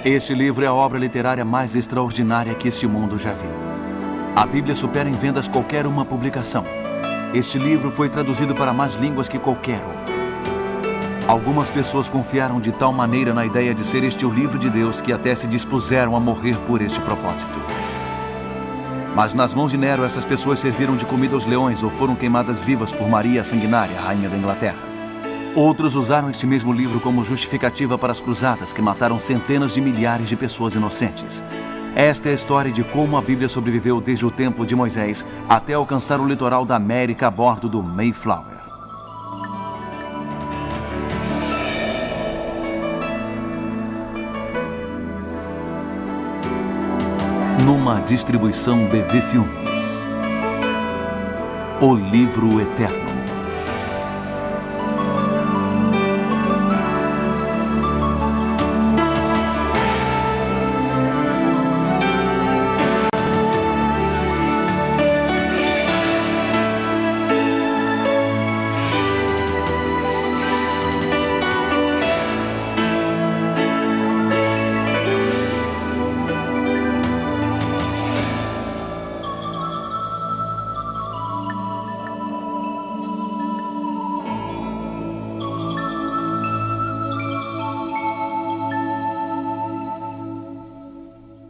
Este livro é a obra literária mais extraordinária que este mundo já viu. A Bíblia supera em vendas qualquer uma publicação. Este livro foi traduzido para mais línguas que qualquer outro. Algumas pessoas confiaram de tal maneira na ideia de ser este o livro de Deus que até se dispuseram a morrer por este propósito. Mas nas mãos de Nero, essas pessoas serviram de comida aos leões ou foram queimadas vivas por Maria a Sanguinária, rainha da Inglaterra. Outros usaram este mesmo livro como justificativa para as cruzadas que mataram centenas de milhares de pessoas inocentes. Esta é a história de como a Bíblia sobreviveu desde o tempo de Moisés até alcançar o litoral da América a bordo do Mayflower. Numa distribuição BV Filmes. O Livro Eterno.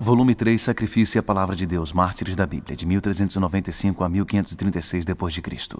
Volume 3, Sacrifício e a Palavra de Deus, Mártires da Bíblia, de 1395 a 1536 d.C.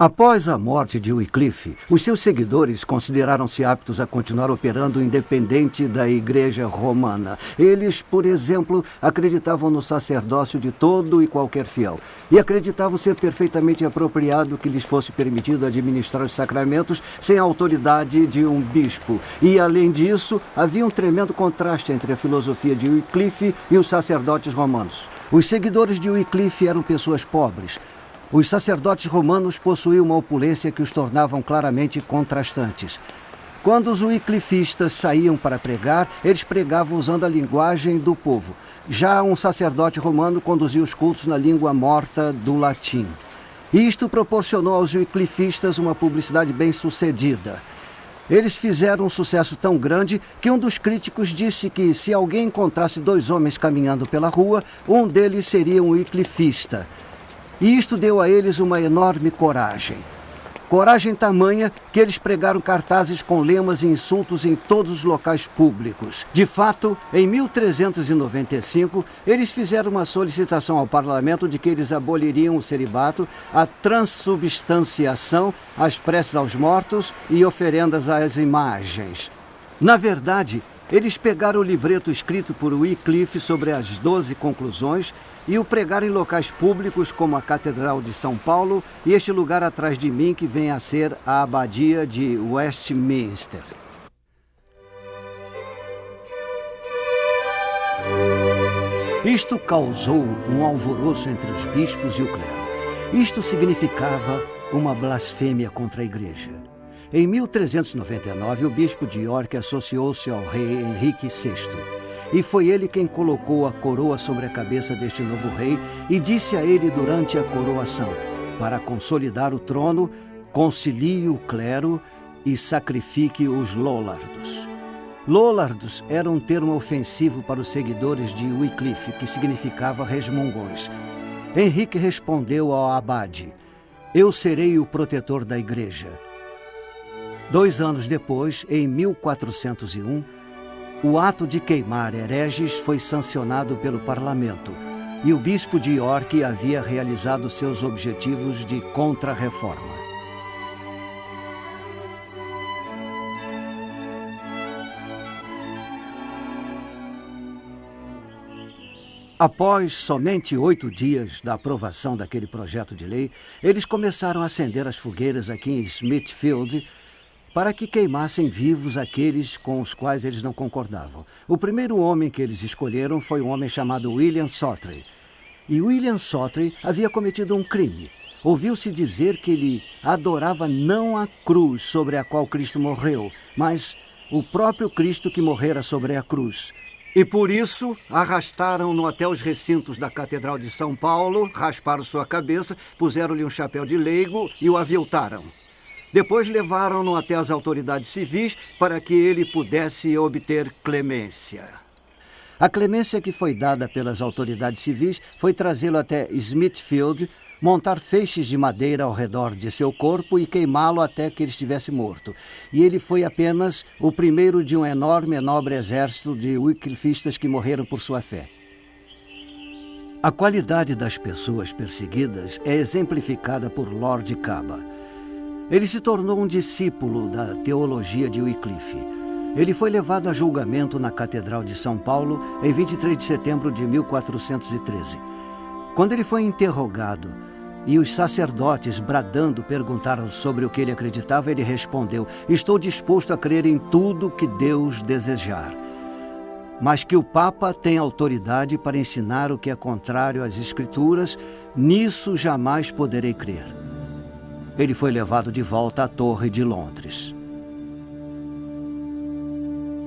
Após a morte de Wycliffe, os seus seguidores consideraram-se aptos a continuar operando independente da Igreja Romana. Eles, por exemplo, acreditavam no sacerdócio de todo e qualquer fiel e acreditavam ser perfeitamente apropriado que lhes fosse permitido administrar os sacramentos sem a autoridade de um bispo. E, além disso, havia um tremendo contraste entre a filosofia de Wycliffe e os sacerdotes romanos. Os seguidores de Wycliffe eram pessoas pobres. Os sacerdotes romanos possuíam uma opulência que os tornavam claramente contrastantes. Quando os wyclifistas saíam para pregar, eles pregavam usando a linguagem do povo. Já um sacerdote romano conduzia os cultos na língua morta do latim. Isto proporcionou aos wyclifistas uma publicidade bem-sucedida. Eles fizeram um sucesso tão grande que um dos críticos disse que se alguém encontrasse dois homens caminhando pela rua, um deles seria um wyclifista. E isto deu a eles uma enorme coragem. Coragem tamanha que eles pregaram cartazes com lemas e insultos em todos os locais públicos. De fato, em 1395, eles fizeram uma solicitação ao parlamento de que eles aboliriam o celibato, a transubstanciação, as preces aos mortos e oferendas às imagens. Na verdade, eles pegaram o livreto escrito por Wycliffe sobre as 12 conclusões e o pregaram em locais públicos como a Catedral de São Paulo e este lugar atrás de mim que vem a ser a Abadia de Westminster. Isto causou um alvoroço entre os bispos e o clero. Isto significava uma blasfêmia contra a Igreja. Em 1399, o bispo de York associou-se ao rei Henrique VI. E foi ele quem colocou a coroa sobre a cabeça deste novo rei e disse a ele durante a coroação: para consolidar o trono, concilie o clero e sacrifique os lollardos. Lollardos era um termo ofensivo para os seguidores de Wycliffe, que significava resmungões. Henrique respondeu ao abade: eu serei o protetor da igreja. 2 anos depois, em 1401, o ato de queimar hereges foi sancionado pelo parlamento e o bispo de York havia realizado seus objetivos de contra-reforma. Após somente 8 dias da aprovação daquele projeto de lei, eles começaram a acender as fogueiras aqui em Smithfield para que queimassem vivos aqueles com os quais eles não concordavam. O primeiro homem que eles escolheram foi um homem chamado William Sawtrey. E William Sawtrey havia cometido um crime. Ouviu-se dizer que ele adorava não a cruz sobre a qual Cristo morreu, mas o próprio Cristo que morrera sobre a cruz. E por isso arrastaram-no até os recintos da Catedral de São Paulo, rasparam sua cabeça, puseram-lhe um chapéu de leigo e o aviltaram. Depois levaram-no até as autoridades civis para que ele pudesse obter clemência. A clemência que foi dada pelas autoridades civis foi trazê-lo até Smithfield, montar feixes de madeira ao redor de seu corpo e queimá-lo até que ele estivesse morto. E ele foi apenas o primeiro de um enorme e nobre exército de wyclifistas que morreram por sua fé. A qualidade das pessoas perseguidas é exemplificada por Lord Caba. Ele se tornou um discípulo da teologia de Wycliffe. Ele foi levado a julgamento na Catedral de São Paulo em 23 de setembro de 1413. Quando ele foi interrogado e os sacerdotes, bradando, perguntaram sobre o que ele acreditava, ele respondeu: "Estou disposto a crer em tudo que Deus desejar, mas que o Papa tem autoridade para ensinar o que é contrário às Escrituras, nisso jamais poderei crer." Ele foi levado de volta à Torre de Londres.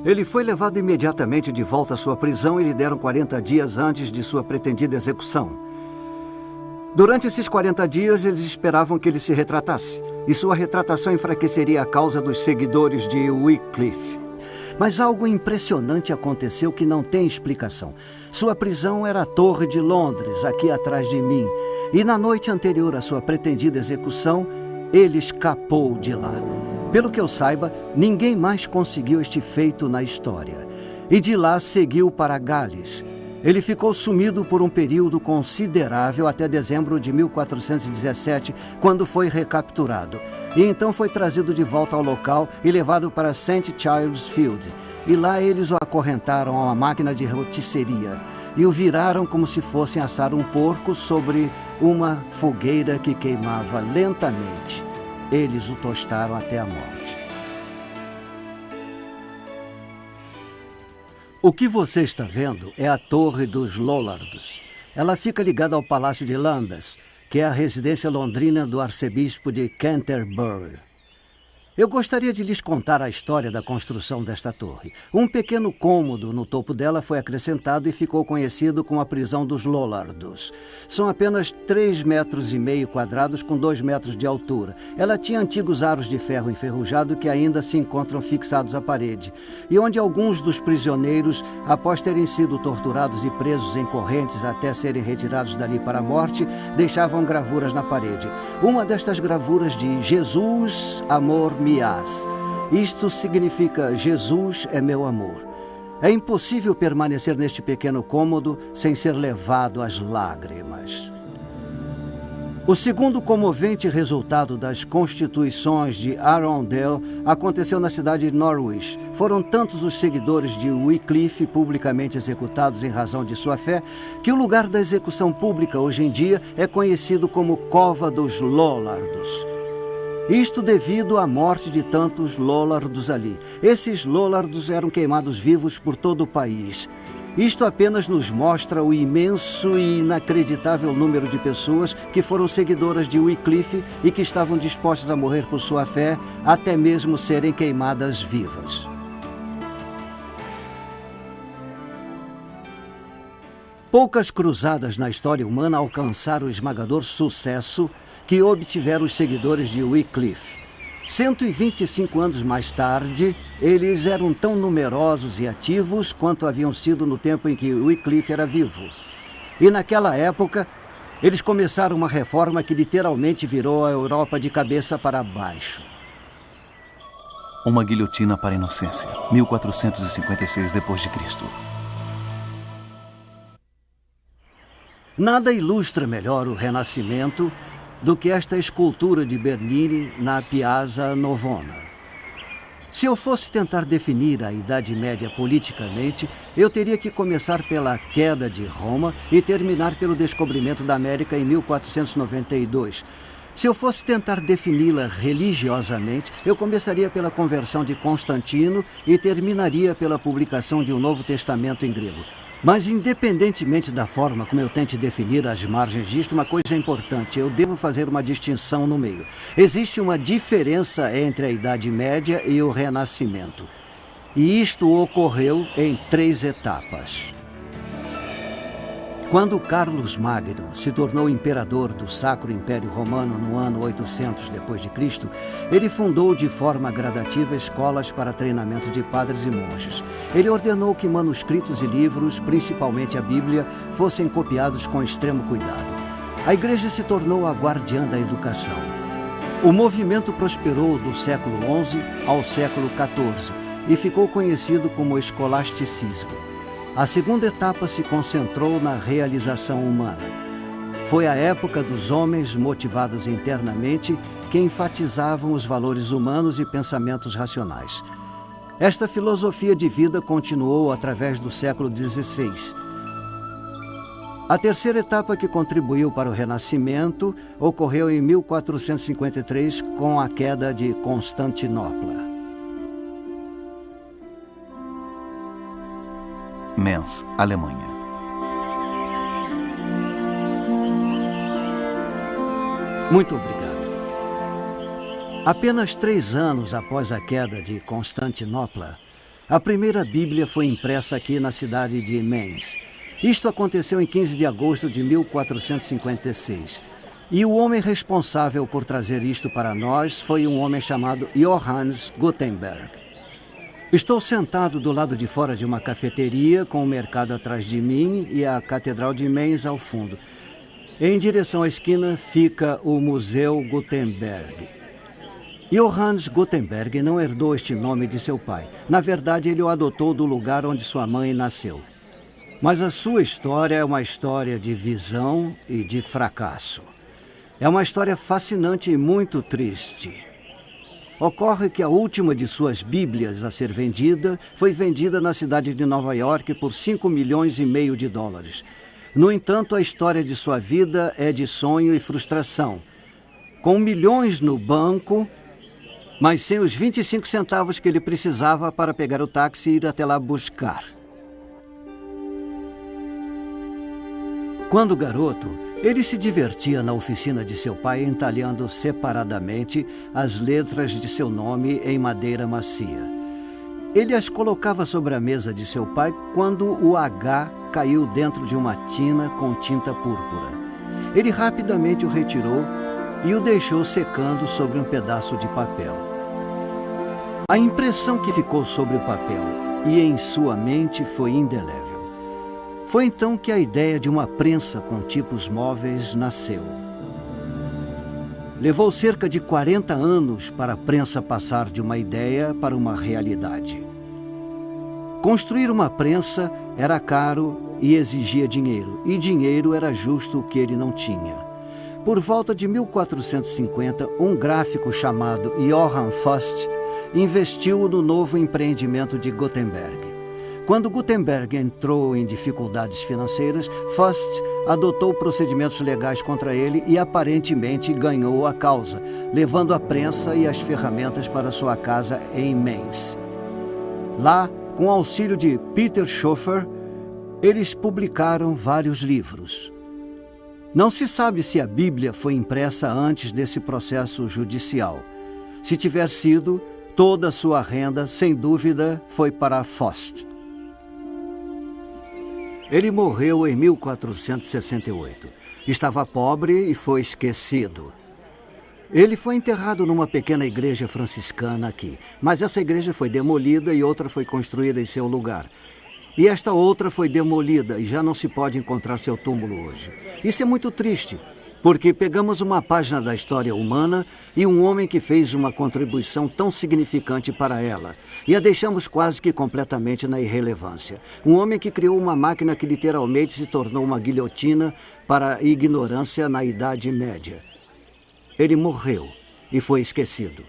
Ele foi levado imediatamente de volta à sua prisão e lhe deram 40 dias antes de sua pretendida execução. Durante esses 40 dias, eles esperavam que ele se retratasse, e sua retratação enfraqueceria a causa dos seguidores de Wycliffe. Mas algo impressionante aconteceu que não tem explicação. Sua prisão era a Torre de Londres, aqui atrás de mim, e na noite anterior à sua pretendida execução, ele escapou de lá. Pelo que eu saiba, ninguém mais conseguiu este feito na história. E de lá seguiu para Gales. Ele ficou sumido por um período considerável até dezembro de 1417, quando foi recapturado. E então foi trazido de volta ao local e levado para St. Child's Field. E lá eles o acorrentaram a uma máquina de rotisseria e o viraram como se fossem assar um porco sobre uma fogueira que queimava lentamente. Eles o tostaram até a morte. O que você está vendo é a Torre dos Lollards. Ela fica ligada ao Palácio de Lambeth, que é a residência londrina do arcebispo de Canterbury. Eu gostaria de lhes contar a história da construção desta torre. Um pequeno cômodo no topo dela foi acrescentado e ficou conhecido como a prisão dos Lollards. São apenas 3,5 metros quadrados com 2 metros de altura. Ela tinha antigos aros de ferro enferrujado que ainda se encontram fixados à parede, e onde alguns dos prisioneiros, após terem sido torturados e presos em correntes até serem retirados dali para a morte, deixavam gravuras na parede. Uma destas gravuras de Jesus, amor Miás. Isto significa Jesus é meu amor. É impossível permanecer neste pequeno cômodo sem ser levado às lágrimas. O segundo comovente resultado das constituições de Arundel aconteceu na cidade de Norwich. Foram tantos os seguidores de Wycliffe publicamente executados em razão de sua fé, que o lugar da execução pública hoje em dia é conhecido como Cova dos Lollards. Isto devido à morte de tantos Lollards ali. Esses Lollards eram queimados vivos por todo o país. Isto apenas nos mostra o imenso e inacreditável número de pessoas que foram seguidoras de Wycliffe e que estavam dispostas a morrer por sua fé, até mesmo serem queimadas vivas. Poucas cruzadas na história humana alcançaram o esmagador sucesso que obtiveram os seguidores de Wycliffe. 125 anos mais tarde, eles eram tão numerosos e ativos quanto haviam sido no tempo em que Wycliffe era vivo. E naquela época, eles começaram uma reforma que literalmente virou a Europa de cabeça para baixo. Uma guilhotina para a inocência, 1456 d.C. Nada ilustra melhor o Renascimento do que esta escultura de Bernini na Piazza Navona. Se eu fosse tentar definir a Idade Média politicamente, eu teria que começar pela queda de Roma e terminar pelo descobrimento da América em 1492. Se eu fosse tentar defini-la religiosamente, eu começaria pela conversão de Constantino e terminaria pela publicação de um Novo Testamento em grego. Mas, independentemente da forma como eu tente definir as margens disto, uma coisa é importante: eu devo fazer uma distinção no meio. Existe uma diferença entre a Idade Média e o Renascimento. E isto ocorreu em 3 etapas. Quando Carlos Magno se tornou imperador do Sacro Império Romano no ano 800 d.C., ele fundou de forma gradativa escolas para treinamento de padres e monges. Ele ordenou que manuscritos e livros, principalmente a Bíblia, fossem copiados com extremo cuidado. A Igreja se tornou a guardiã da educação. O movimento prosperou do século XI ao século XIV e ficou conhecido como escolasticismo. A segunda etapa se concentrou na realização humana. Foi a época dos homens motivados internamente que enfatizavam os valores humanos e pensamentos racionais. Esta filosofia de vida continuou através do século XVI. A terceira etapa que contribuiu para o Renascimento ocorreu em 1453 com a queda de Constantinopla. Mainz, Alemanha. Muito obrigado. Apenas 3 anos após a queda de Constantinopla, a primeira Bíblia foi impressa aqui na cidade de Mainz. Isto aconteceu em 15 de agosto de 1456. E o homem responsável por trazer isto para nós foi um homem chamado Johannes Gutenberg. Estou sentado do lado de fora de uma cafeteria, com o mercado atrás de mim e a Catedral de Mainz ao fundo. Em direção à esquina fica o Museu Gutenberg. Johannes Gutenberg não herdou este nome de seu pai. Na verdade, ele o adotou do lugar onde sua mãe nasceu. Mas a sua história é uma história de visão e de fracasso. É uma história fascinante e muito triste. Ocorre que a última de suas Bíblias a ser vendida foi vendida na cidade de Nova York por $5,5 milhões. No entanto, a história de sua vida é de sonho e frustração. Com milhões no banco, mas sem os 25 centavos que ele precisava para pegar o táxi e ir até lá buscar. Quando garoto, ele se divertia na oficina de seu pai entalhando separadamente as letras de seu nome em madeira macia. Ele as colocava sobre a mesa de seu pai quando o H caiu dentro de uma tina com tinta púrpura. Ele rapidamente o retirou e o deixou secando sobre um pedaço de papel. A impressão que ficou sobre o papel e em sua mente foi indelével. Foi então que a ideia de uma prensa com tipos móveis nasceu. Levou cerca de 40 anos para a prensa passar de uma ideia para uma realidade. Construir uma prensa era caro e exigia dinheiro, e dinheiro era justo o que ele não tinha. Por volta de 1450, um gráfico chamado Johann Faust investiu no novo empreendimento de Gutenberg. Quando Gutenberg entrou em dificuldades financeiras, Faust adotou procedimentos legais contra ele e aparentemente ganhou a causa, levando a prensa e as ferramentas para sua casa em Mainz. Lá, com auxílio de Peter Schoeffer, eles publicaram vários livros. Não se sabe se a Bíblia foi impressa antes desse processo judicial. Se tiver sido, toda a sua renda, sem dúvida, foi para Faust. Ele morreu em 1468. Estava pobre e foi esquecido. Ele foi enterrado numa pequena igreja franciscana aqui, mas essa igreja foi demolida e outra foi construída em seu lugar. E esta outra foi demolida e já não se pode encontrar seu túmulo hoje. Isso é muito triste, porque pegamos uma página da história humana e um homem que fez uma contribuição tão significante para ela, e a deixamos quase que completamente na irrelevância. Um homem que criou uma máquina que literalmente se tornou uma guilhotina para a ignorância na Idade Média. Ele morreu e foi esquecido.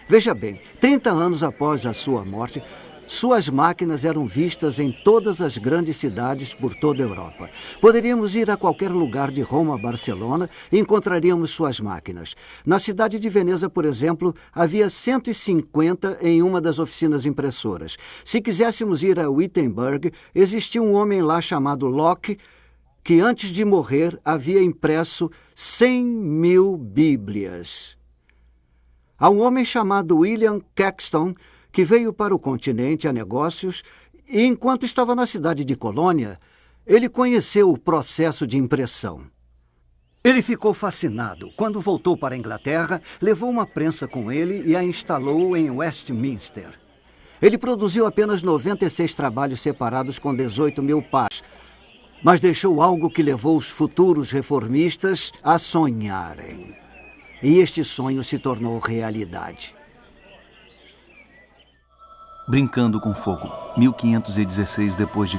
Veja bem, 30 anos após a sua morte, suas máquinas eram vistas em todas as grandes cidades por toda a Europa. Poderíamos ir a qualquer lugar de Roma a Barcelona e encontraríamos suas máquinas. Na cidade de Veneza, por exemplo, havia 150 em uma das oficinas impressoras. Se quiséssemos ir a Wittenberg, existia um homem lá chamado Locke, que antes de morrer havia impresso 100.000 Bíblias. Há um homem chamado William Caxton, que veio para o continente a negócios e, enquanto estava na cidade de Colônia, Ele conheceu o processo de impressão. Ele ficou fascinado. Quando voltou para a Inglaterra, levou uma prensa com ele e a instalou em Westminster. Ele produziu apenas 96 trabalhos separados com 18 mil páginas, mas deixou algo que levou os futuros reformistas a sonharem. E este sonho se tornou realidade. Brincando com Fogo, 1516 d.C.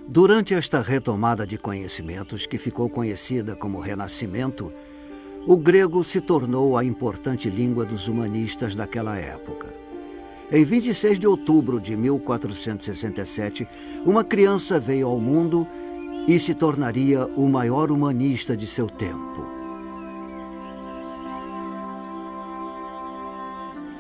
Durante esta retomada de conhecimentos, que ficou conhecida como Renascimento, o grego se tornou a importante língua dos humanistas daquela época. Em 26 de outubro de 1467, uma criança veio ao mundo e se tornaria o maior humanista de seu tempo.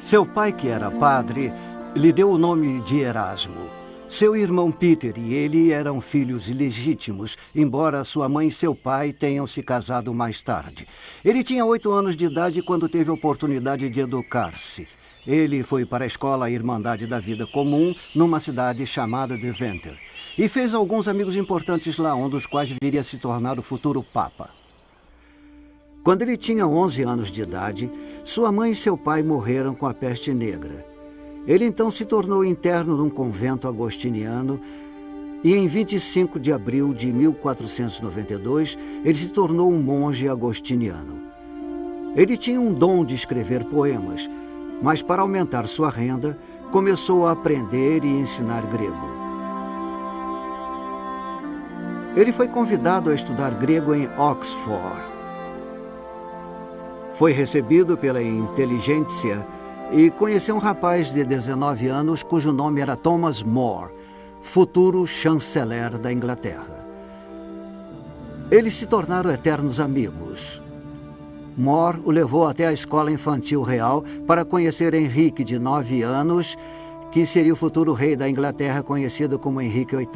Seu pai, que era padre, lhe deu o nome de Erasmo. Seu irmão Peter e ele eram filhos ilegítimos, embora sua mãe e seu pai tenham se casado mais tarde. Ele tinha 8 anos de idade quando teve a oportunidade de educar-se. Ele foi para a escola Irmandade da Vida Comum, numa cidade chamada Deventer, e fez alguns amigos importantes lá, um dos quais viria a se tornar o futuro Papa. Quando ele tinha 11 anos de idade, sua mãe e seu pai morreram com a peste negra. Ele então se tornou interno num convento agostiniano e em 25 de abril de 1492, ele se tornou um monge agostiniano. Ele tinha um dom de escrever poemas, mas para aumentar sua renda, começou a aprender e ensinar grego. Ele foi convidado a estudar grego em Oxford. Foi recebido pela inteligência e conheceu um rapaz de 19 anos cujo nome era Thomas More, futuro chanceler da Inglaterra. Eles se tornaram eternos amigos. More o levou até a escola infantil real para conhecer Henrique, de 9 anos, que seria o futuro rei da Inglaterra, conhecido como Henrique VIII.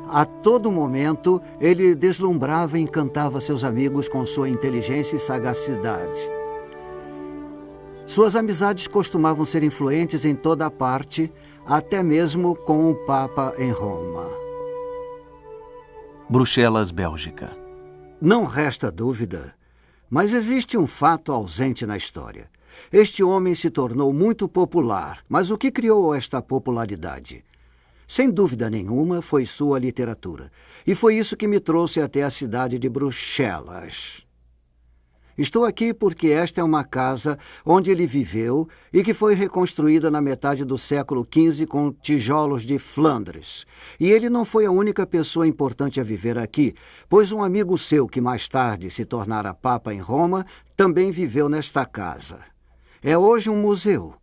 A todo momento, ele deslumbrava e encantava seus amigos com sua inteligência e sagacidade. Suas amizades costumavam ser influentes em toda a parte, até mesmo com o Papa em Roma. Bruxelas, Bélgica. Não resta dúvida, mas existe um fato ausente na história. Este homem se tornou muito popular, mas o que criou esta popularidade? Sem dúvida nenhuma, foi sua literatura. E foi isso que me trouxe até a cidade de Bruxelas. Estou aqui porque esta é uma casa onde ele viveu e que foi reconstruída na metade do século XV com tijolos de Flandres. E ele não foi a única pessoa importante a viver aqui, pois um amigo seu, que mais tarde se tornara Papa em Roma, também viveu nesta casa. É hoje um museu.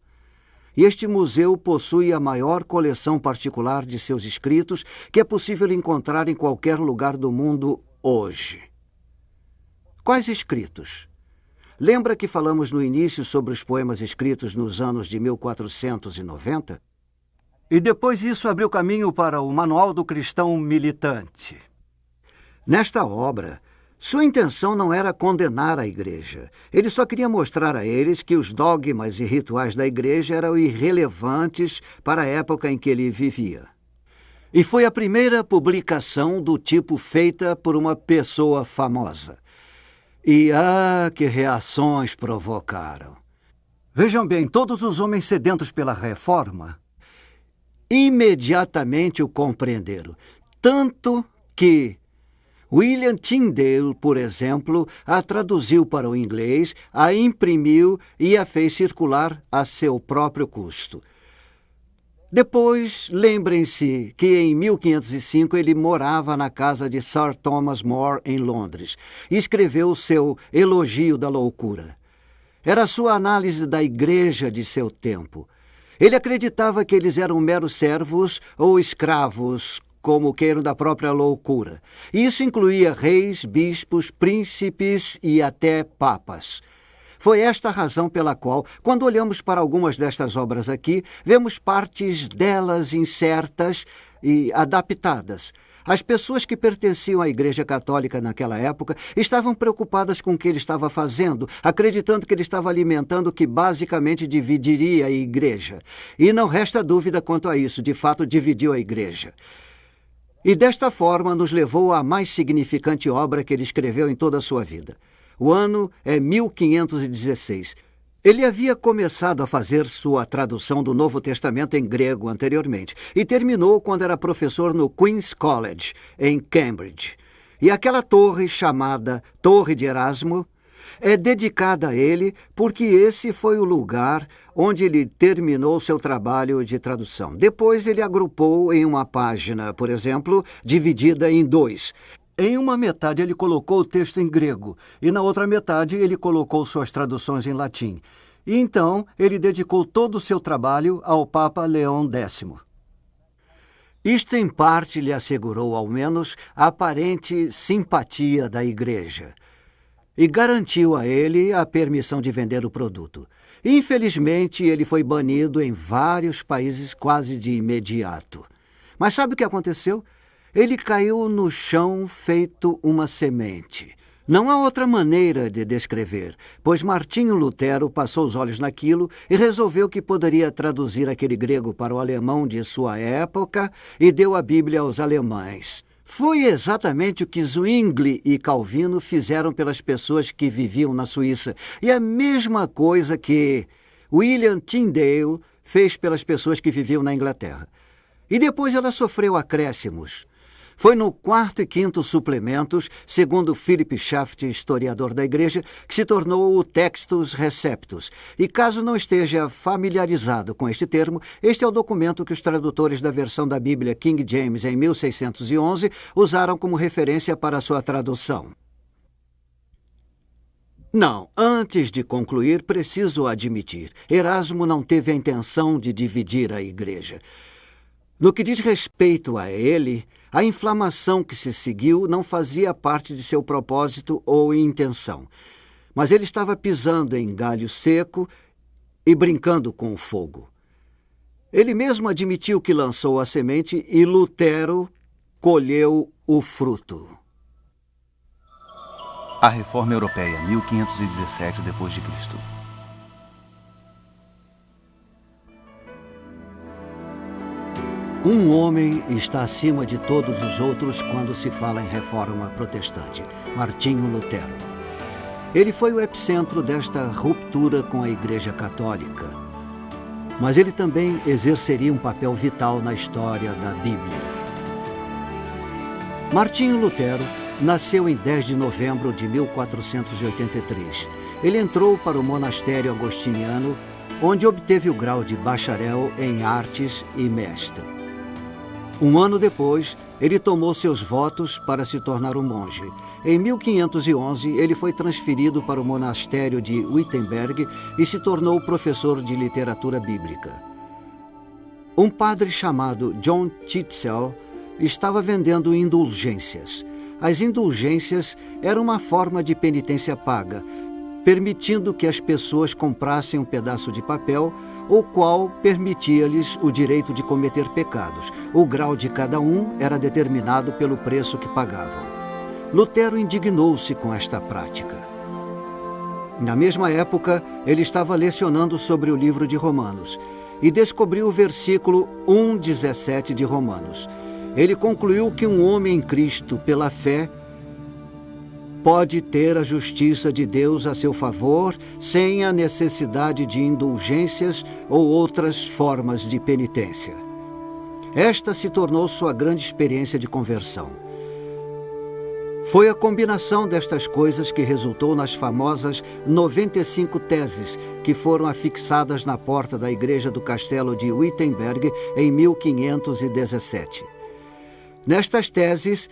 E este museu possui a maior coleção particular de seus escritos que é possível encontrar em qualquer lugar do mundo hoje. Quais escritos? Lembra que falamos no início sobre os poemas escritos nos anos de 1490? E depois isso abriu caminho para o Manual do Cristão Militante. Nesta obra, sua intenção não era condenar a Igreja. Ele só queria mostrar a eles que os dogmas e rituais da Igreja eram irrelevantes para a época em que ele vivia. E foi a primeira publicação do tipo feita por uma pessoa famosa. E que reações provocaram! Vejam bem, todos os homens sedentos pela reforma imediatamente o compreenderam, tanto que William Tyndale, por exemplo, a traduziu para o inglês, a imprimiu e a fez circular a seu próprio custo. Depois, lembrem-se que em 1505 ele morava na casa de Sir Thomas More, em Londres, e escreveu seu Elogio da Loucura. Era sua análise da igreja de seu tempo. Ele acreditava que eles eram meros servos ou escravos, como queiram, da própria loucura. Isso incluía reis, bispos, príncipes e até papas. Foi esta a razão pela qual, quando olhamos para algumas destas obras aqui, vemos partes delas incertas e adaptadas. As pessoas que pertenciam à Igreja Católica naquela época estavam preocupadas com o que ele estava fazendo, acreditando que ele estava alimentando o que basicamente dividiria a Igreja. E não resta dúvida quanto a isso, de fato dividiu a Igreja. E desta forma nos levou à mais significante obra que ele escreveu em toda a sua vida. O ano é 1516. Ele havia começado a fazer sua tradução do Novo Testamento em grego anteriormente e terminou quando era professor no Queen's College, em Cambridge. E aquela torre chamada Torre de Erasmo é dedicada a ele porque esse foi o lugar onde ele terminou seu trabalho de tradução. Depois ele agrupou em uma página, por exemplo, dividida em 2. Em uma metade ele colocou o texto em grego e na outra metade ele colocou suas traduções em latim. E então ele dedicou todo o seu trabalho ao Papa Leão X. Isto em parte lhe assegurou ao menos a aparente simpatia da Igreja e garantiu a ele a permissão de vender o produto. Infelizmente ele foi banido em vários países quase de imediato. Mas sabe o que aconteceu? Ele caiu no chão feito uma semente. Não há outra maneira de descrever, pois Martinho Lutero passou os olhos naquilo e resolveu que poderia traduzir aquele grego para o alemão de sua época e deu a Bíblia aos alemães. Foi exatamente o que Zwingli e Calvino fizeram pelas pessoas que viviam na Suíça, e a mesma coisa que William Tyndale fez pelas pessoas que viviam na Inglaterra. E depois ela sofreu acréscimos. Foi no 4º e 5º suplementos, segundo Philip Schaff, historiador da Igreja, que se tornou o Textus Receptus. E caso não esteja familiarizado com este termo, este é o documento que os tradutores da versão da Bíblia King James em 1611 usaram como referência para a sua tradução. Não, antes de concluir, preciso admitir, Erasmo não teve a intenção de dividir a Igreja. No que diz respeito a ele, a inflamação que se seguiu não fazia parte de seu propósito ou intenção, mas ele estava pisando em galho seco e brincando com o fogo. Ele mesmo admitiu que lançou a semente e Lutero colheu o fruto. A Reforma Europeia, 1517 d.C. Um homem está acima de todos os outros quando se fala em reforma protestante, Martinho Lutero. Ele foi o epicentro desta ruptura com a Igreja Católica, mas ele também exerceria um papel vital na história da Bíblia. Martinho Lutero nasceu em 10 de novembro de 1483. Ele entrou para o monastério agostiniano, onde obteve o grau de bacharel em artes e mestre. Um ano depois, ele tomou seus votos para se tornar um monge. Em 1511, ele foi transferido para o monastério de Wittenberg e se tornou professor de literatura bíblica. Um padre chamado John Tetzel estava vendendo indulgências. As indulgências eram uma forma de penitência paga, permitindo que as pessoas comprassem um pedaço de papel, o qual permitia-lhes o direito de cometer pecados. O grau de cada um era determinado pelo preço que pagavam. Lutero indignou-se com esta prática. Na mesma época, ele estava lecionando sobre o livro de Romanos e descobriu o versículo 1:17 de Romanos. Ele concluiu que um homem em Cristo, pela fé, pode ter a justiça de Deus a seu favor sem a necessidade de indulgências ou outras formas de penitência. Esta se tornou sua grande experiência de conversão. Foi a combinação destas coisas que resultou nas famosas 95 teses que foram afixadas na porta da igreja do castelo de Wittenberg em 1517. Nestas teses,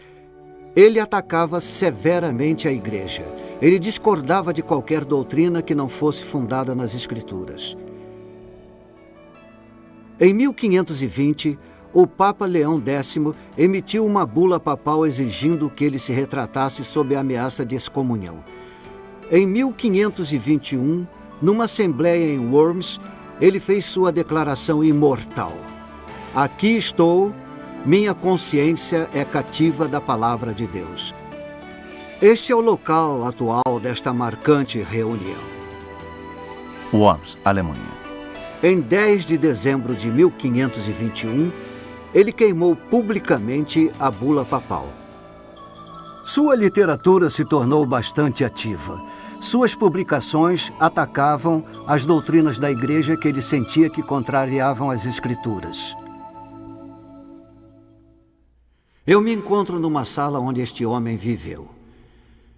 ele atacava severamente a Igreja. Ele discordava de qualquer doutrina que não fosse fundada nas Escrituras. Em 1520, o Papa Leão X emitiu uma bula papal exigindo que ele se retratasse sob a ameaça de excomunhão. Em 1521, numa assembleia em Worms, ele fez sua declaração imortal. Aqui estou, Minha consciência é cativa da palavra de Deus. Este é o local atual desta marcante reunião. Worms, Alemanha. Em 10 de dezembro de 1521, ele queimou publicamente a bula papal. Sua literatura se tornou bastante ativa. Suas publicações atacavam as doutrinas da Igreja que ele sentia que contrariavam as Escrituras. Eu me encontro numa sala onde este homem viveu.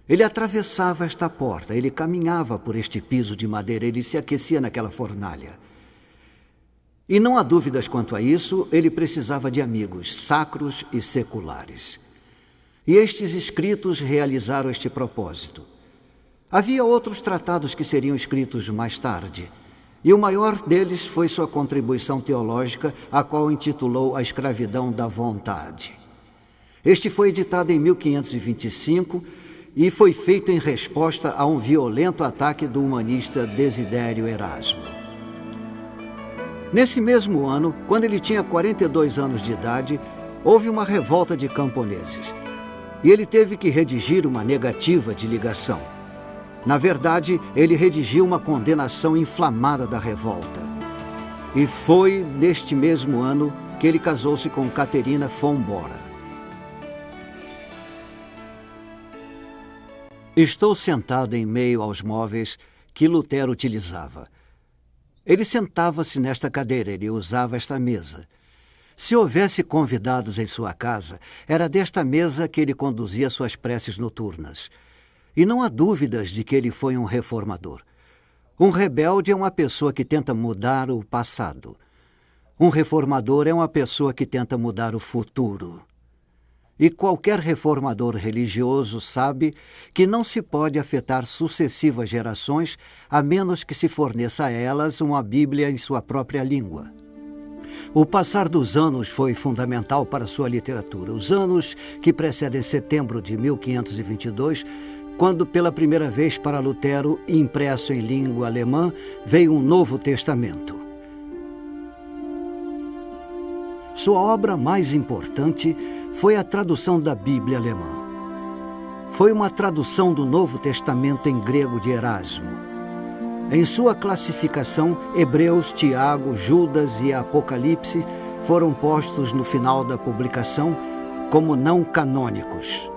Ele atravessava esta porta, ele caminhava por este piso de madeira, ele se aquecia naquela fornalha. E não há dúvidas quanto a isso, ele precisava de amigos sacros e seculares. E estes escritos realizaram este propósito. Havia outros tratados que seriam escritos mais tarde, e o maior deles foi sua contribuição teológica, a qual intitulou A Escravidão da Vontade. Este foi editado em 1525 e foi feito em resposta a um violento ataque do humanista Desidério Erasmo. Nesse mesmo ano, quando ele tinha 42 anos de idade, houve uma revolta de camponeses e ele teve que redigir uma negativa de ligação. Na verdade, ele redigiu uma condenação inflamada da revolta. E foi neste mesmo ano que ele casou-se com Caterina von Bora. Estou sentado em meio aos móveis que Lutero utilizava. Ele sentava-se nesta cadeira, ele usava esta mesa. Se houvesse convidados em sua casa, era desta mesa que ele conduzia suas preces noturnas. E não há dúvidas de que ele foi um reformador. Um rebelde é uma pessoa que tenta mudar o passado. Um reformador é uma pessoa que tenta mudar o futuro. E qualquer reformador religioso sabe que não se pode afetar sucessivas gerações a menos que se forneça a elas uma Bíblia em sua própria língua. O passar dos anos foi fundamental para sua literatura. Os anos que precedem setembro de 1522, quando pela primeira vez para Lutero, impresso em língua alemã, veio um Novo Testamento. Sua obra mais importante foi a tradução da Bíblia alemã. Foi uma tradução do Novo Testamento em grego de Erasmo. Em sua classificação, Hebreus, Tiago, Judas e Apocalipse foram postos no final da publicação como não canônicos.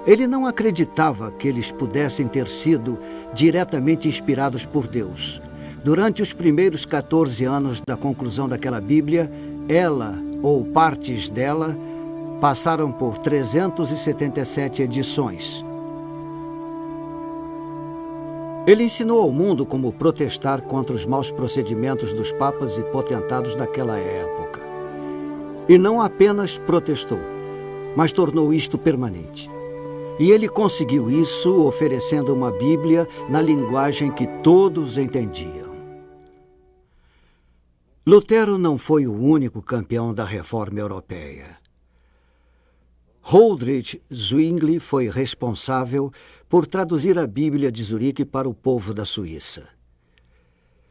Ele não acreditava que eles pudessem ter sido diretamente inspirados por Deus. Durante os primeiros 14 anos da conclusão daquela Bíblia, ela, ou partes dela, passaram por 377 edições. Ele ensinou ao mundo como protestar contra os maus procedimentos dos papas e potentados daquela época. E não apenas protestou, mas tornou isto permanente. E ele conseguiu isso oferecendo uma Bíblia na linguagem que todos entendiam. Lutero não foi o único campeão da reforma europeia. Huldrych Zwingli foi responsável por traduzir a Bíblia de Zurique para o povo da Suíça.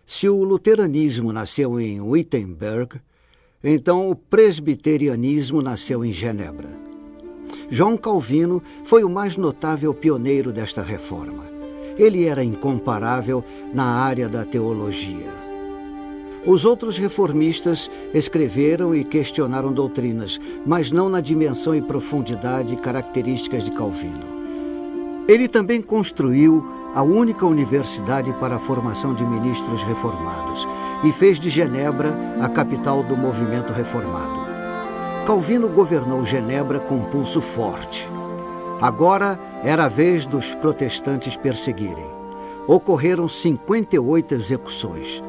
Se o luteranismo nasceu em Wittenberg, então o presbiterianismo nasceu em Genebra. João Calvino foi o mais notável pioneiro desta reforma. Ele era incomparável na área da teologia. Os outros reformistas escreveram e questionaram doutrinas, mas não na dimensão e profundidade características de Calvino. Ele também construiu a única universidade para a formação de ministros reformados e fez de Genebra a capital do movimento reformado. Calvino governou Genebra com pulso forte. Agora era a vez dos protestantes perseguirem. Ocorreram 58 execuções.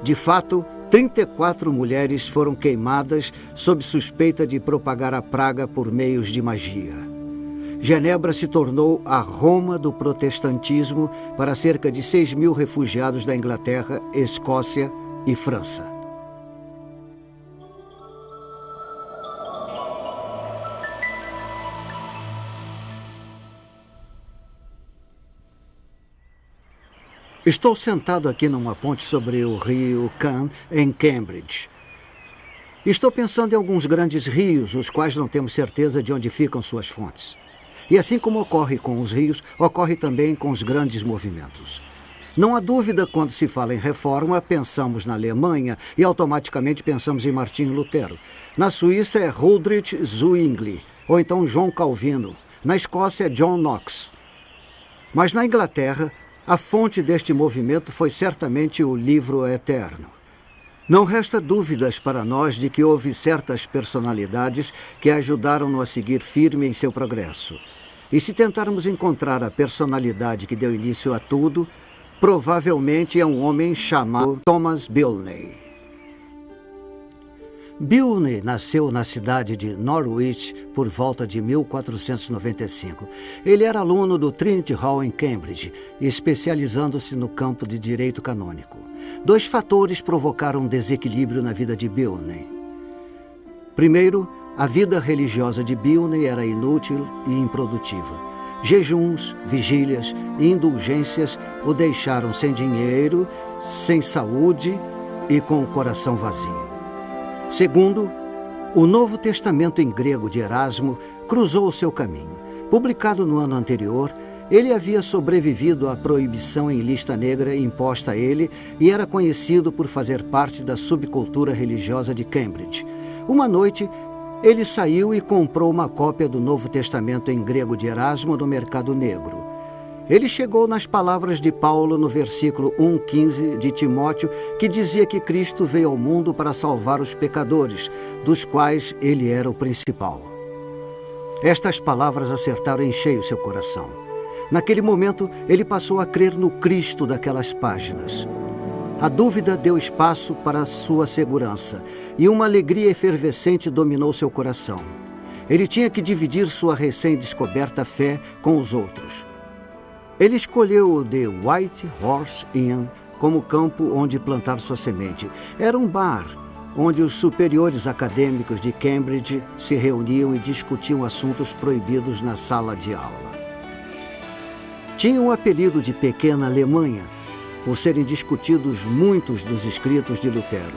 De fato, 34 mulheres foram queimadas sob suspeita de propagar a praga por meios de magia. Genebra se tornou a Roma do protestantismo para cerca de 6.000 refugiados da Inglaterra, Escócia e França. Estou sentado aqui numa ponte sobre o rio Cam, em Cambridge. Estou pensando em alguns grandes rios, os quais não temos certeza de onde ficam suas fontes. E assim como ocorre com os rios, ocorre também com os grandes movimentos. Não há dúvida, quando se fala em reforma, pensamos na Alemanha e automaticamente pensamos em Martinho Lutero. Na Suíça é Huldrych Zwingli, ou então João Calvino. Na Escócia é John Knox. Mas na Inglaterra, a fonte deste movimento foi certamente o Livro Eterno. Não resta dúvidas para nós de que houve certas personalidades que ajudaram-no a seguir firme em seu progresso. E se tentarmos encontrar a personalidade que deu início a tudo, provavelmente é um homem chamado Thomas Bilney. Bilney nasceu na cidade de Norwich por volta de 1495. Ele era aluno do Trinity Hall em Cambridge, especializando-se no campo de direito canônico. 2 fatores provocaram um desequilíbrio na vida de Bilney. Primeiro, a vida religiosa de Bilney era inútil e improdutiva. Jejuns, vigílias e indulgências o deixaram sem dinheiro, sem saúde e com o coração vazio. Segundo, o Novo Testamento em grego de Erasmo cruzou o seu caminho. Publicado no ano anterior, ele havia sobrevivido à proibição em lista negra imposta a ele e era conhecido por fazer parte da subcultura religiosa de Cambridge. Uma noite, ele saiu e comprou uma cópia do Novo Testamento em grego de Erasmo no mercado negro. Ele chegou nas palavras de Paulo no versículo 1,15 de Timóteo, que dizia que Cristo veio ao mundo para salvar os pecadores, dos quais ele era o principal. Estas palavras acertaram em cheio seu coração. Naquele momento, ele passou a crer no Cristo daquelas páginas. A dúvida deu espaço para sua segurança, e uma alegria efervescente dominou seu coração. Ele tinha que dividir sua recém-descoberta fé com os outros. Ele escolheu o The White Horse Inn como campo onde plantar sua semente. Era um bar onde os superiores acadêmicos de Cambridge se reuniam e discutiam assuntos proibidos na sala de aula. Tinha o apelido de Pequena Alemanha, por serem discutidos muitos dos escritos de Lutero.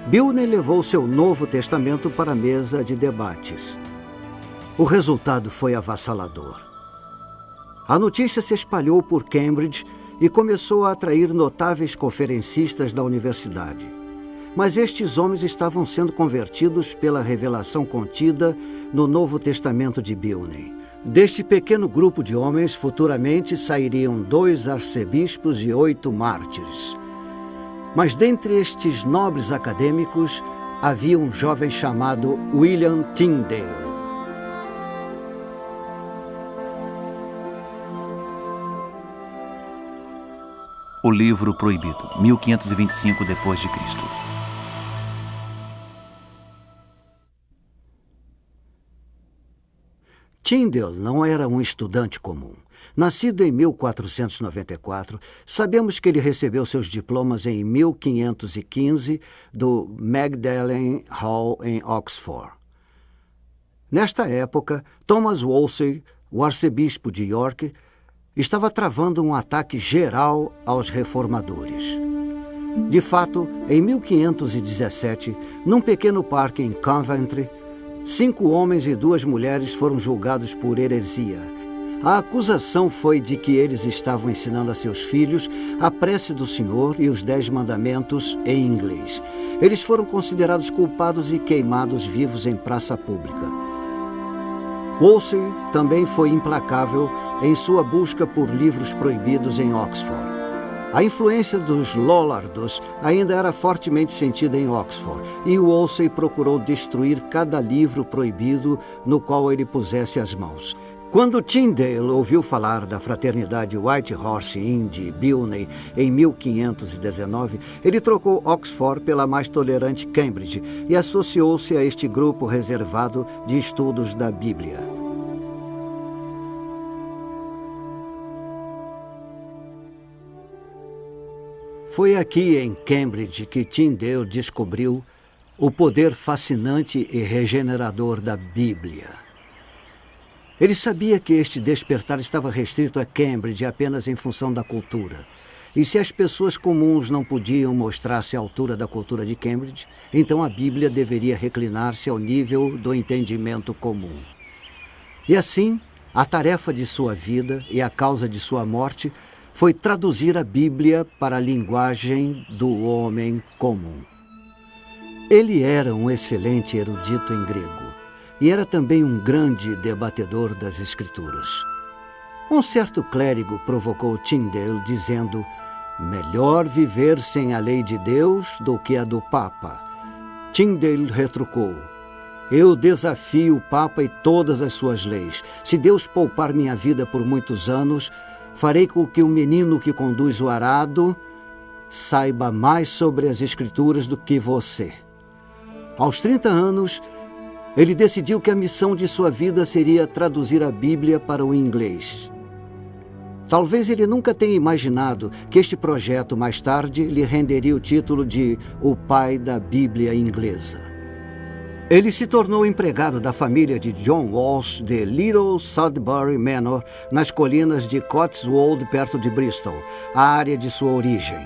Bilney levou seu Novo Testamento para a mesa de debates. O resultado foi avassalador. A notícia se espalhou por Cambridge e começou a atrair notáveis conferencistas da universidade. Mas estes homens estavam sendo convertidos pela revelação contida no Novo Testamento de Bilney. Deste pequeno grupo de homens, futuramente sairiam 2 arcebispos e 8 mártires. Mas dentre estes nobres acadêmicos, havia um jovem chamado William Tyndale. O Livro Proibido, 1525 d.C. Tyndale não era um estudante comum. Nascido em 1494, sabemos que ele recebeu seus diplomas em 1515 do Magdalen Hall em Oxford. Nesta época, Thomas Wolsey, o arcebispo de York, estava travando um ataque geral aos reformadores. De fato, em 1517, num pequeno parque em Coventry, 5 homens e 2 mulheres foram julgados por heresia. A acusação foi de que eles estavam ensinando a seus filhos a prece do Senhor e os 10 mandamentos em inglês. Eles foram considerados culpados e queimados vivos em praça pública. Wolsey também foi implacável em sua busca por livros proibidos em Oxford. A influência dos Lollardos ainda era fortemente sentida em Oxford, e Wolsey procurou destruir cada livro proibido no qual ele pusesse as mãos. Quando Tyndale ouviu falar da fraternidade White Horse Inn de Bilney em 1519, ele trocou Oxford pela mais tolerante Cambridge e associou-se a este grupo reservado de estudos da Bíblia. Foi aqui em Cambridge que Tyndale descobriu o poder fascinante e regenerador da Bíblia. Ele sabia que este despertar estava restrito a Cambridge apenas em função da cultura. E se as pessoas comuns não podiam mostrar-se à altura da cultura de Cambridge, então a Bíblia deveria reclinar-se ao nível do entendimento comum. E assim, a tarefa de sua vida e a causa de sua morte foi traduzir a Bíblia para a linguagem do homem comum. Ele era um excelente erudito em grego e era também um grande debatedor das Escrituras. Um certo clérigo provocou Tyndale dizendo: melhor viver sem a lei de Deus do que a do Papa. Tyndale retrucou: eu desafio o Papa e todas as suas leis. Se Deus poupar minha vida por muitos anos, farei com que o menino que conduz o arado saiba mais sobre as Escrituras do que você. Aos 30 anos, ele decidiu que a missão de sua vida seria traduzir a Bíblia para o inglês. Talvez ele nunca tenha imaginado que este projeto, mais tarde, lhe renderia o título de o pai da Bíblia inglesa. Ele se tornou empregado da família de John Walsh de Little Sudbury Manor, nas colinas de Cotswold, perto de Bristol, a área de sua origem.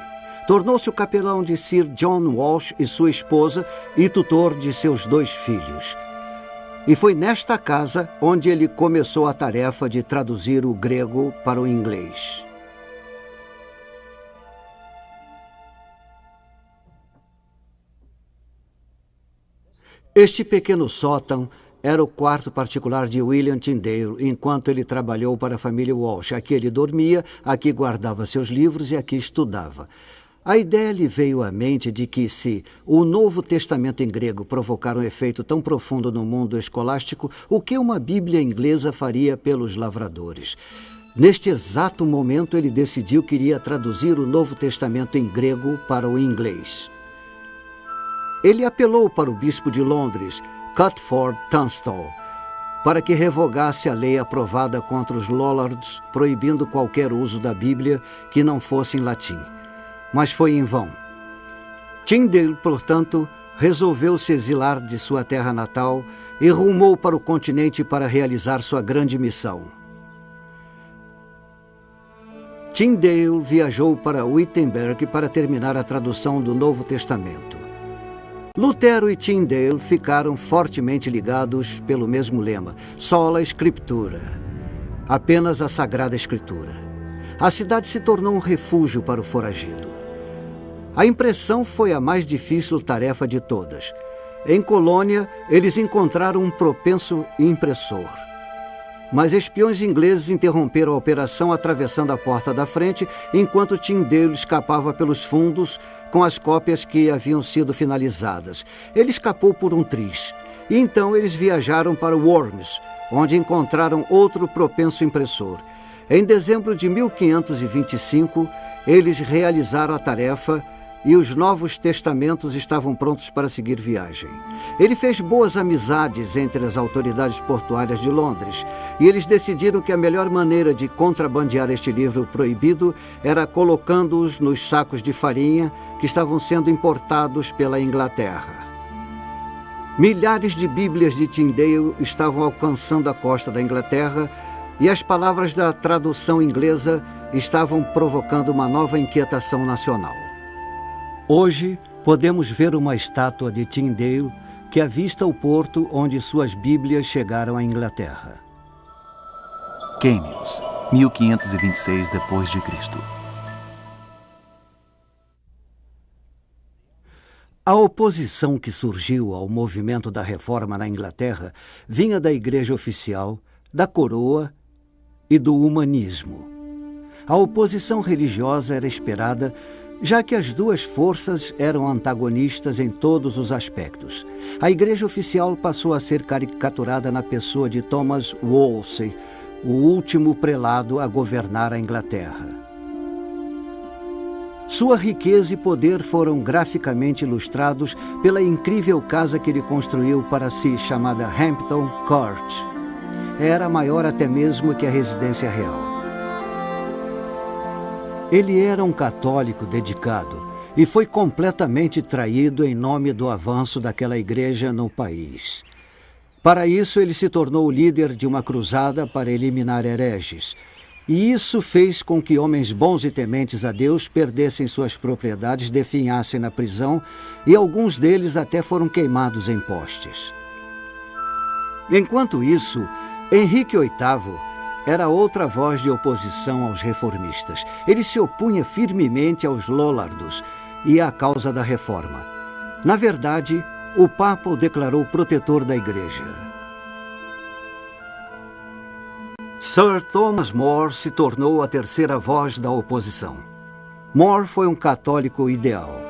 Tornou-se o capelão de Sir John Walsh e sua esposa e tutor de seus 2 filhos. E foi nesta casa onde ele começou a tarefa de traduzir o grego para o inglês. Este pequeno sótão era o quarto particular de William Tyndale, enquanto ele trabalhou para a família Walsh. Aqui ele dormia, aqui guardava seus livros e aqui estudava. A ideia lhe veio à mente de que, se o Novo Testamento em grego provocar um efeito tão profundo no mundo escolástico, o que uma Bíblia inglesa faria pelos lavradores? Neste exato momento, ele decidiu que iria traduzir o Novo Testamento em grego para o inglês. Ele apelou para o bispo de Londres, Cuthford Tunstall, para que revogasse a lei aprovada contra os Lollards, proibindo qualquer uso da Bíblia que não fosse em latim. Mas foi em vão. Tyndale, portanto, resolveu se exilar de sua terra natal e rumou para o continente para realizar sua grande missão. Tyndale viajou para Wittenberg para terminar a tradução do Novo Testamento. Lutero e Tyndale ficaram fortemente ligados pelo mesmo lema: sola scriptura, apenas a Sagrada Escritura. A cidade se tornou um refúgio para o foragido. A impressão foi a mais difícil tarefa de todas. Em Colônia, eles encontraram um propenso impressor. Mas espiões ingleses interromperam a operação atravessando a porta da frente, enquanto Tyndale escapava pelos fundos com as cópias que haviam sido finalizadas. Ele escapou por um triz. E então eles viajaram para Worms, onde encontraram outro propenso impressor. Em dezembro de 1525, eles realizaram a tarefa e os Novos Testamentos estavam prontos para seguir viagem. Ele fez boas amizades entre as autoridades portuárias de Londres e eles decidiram que a melhor maneira de contrabandear este livro proibido era colocando-os nos sacos de farinha que estavam sendo importados pela Inglaterra. Milhares de Bíblias de Tyndale estavam alcançando a costa da Inglaterra e as palavras da tradução inglesa estavam provocando uma nova inquietação nacional. Hoje, podemos ver uma estátua de Tyndale que avista o porto onde suas Bíblias chegaram à Inglaterra. Quênios, 1526 d.C. A oposição que surgiu ao movimento da reforma na Inglaterra vinha da Igreja Oficial, da Coroa e do humanismo. A oposição religiosa era esperada, já que as duas forças eram antagonistas em todos os aspectos. A Igreja Oficial passou a ser caricaturada na pessoa de Thomas Wolsey, o último prelado a governar a Inglaterra. Sua riqueza e poder foram graficamente ilustrados pela incrível casa que ele construiu para si, chamada Hampton Court. Era maior até mesmo que a residência real. Ele era um católico dedicado e foi completamente traído em nome do avanço daquela igreja no país. Para isso, ele se tornou o líder de uma cruzada para eliminar hereges. E isso fez com que homens bons e tementes a Deus perdessem suas propriedades, definhassem na prisão, e alguns deles até foram queimados em postes. Enquanto isso, Henrique VIII era outra voz de oposição aos reformistas. Ele se opunha firmemente aos Lollardos e à causa da reforma. Na verdade, o Papa o declarou protetor da Igreja. Sir Thomas More se tornou a terceira voz da oposição. More foi um católico ideal.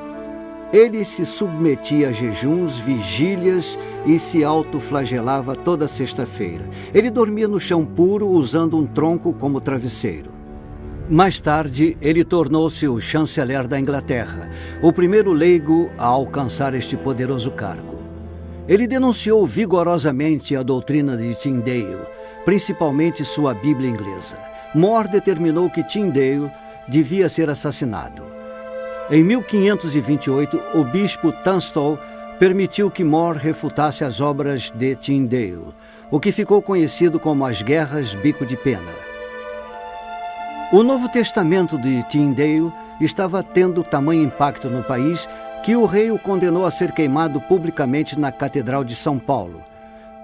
Ele se submetia a jejuns, vigílias e se autoflagelava toda sexta-feira. Ele dormia no chão puro usando um tronco como travesseiro. Mais tarde, ele tornou-se o chanceler da Inglaterra, o primeiro leigo a alcançar este poderoso cargo. Ele denunciou vigorosamente a doutrina de Tyndale, principalmente sua Bíblia inglesa. More determinou que Tyndale devia ser assassinado. Em 1528, o bispo Tunstall permitiu que More refutasse as obras de Tyndale, o que ficou conhecido como as Guerras Bico de Pena. O Novo Testamento de Tyndale estava tendo tamanho impacto no país que o rei o condenou a ser queimado publicamente na Catedral de São Paulo.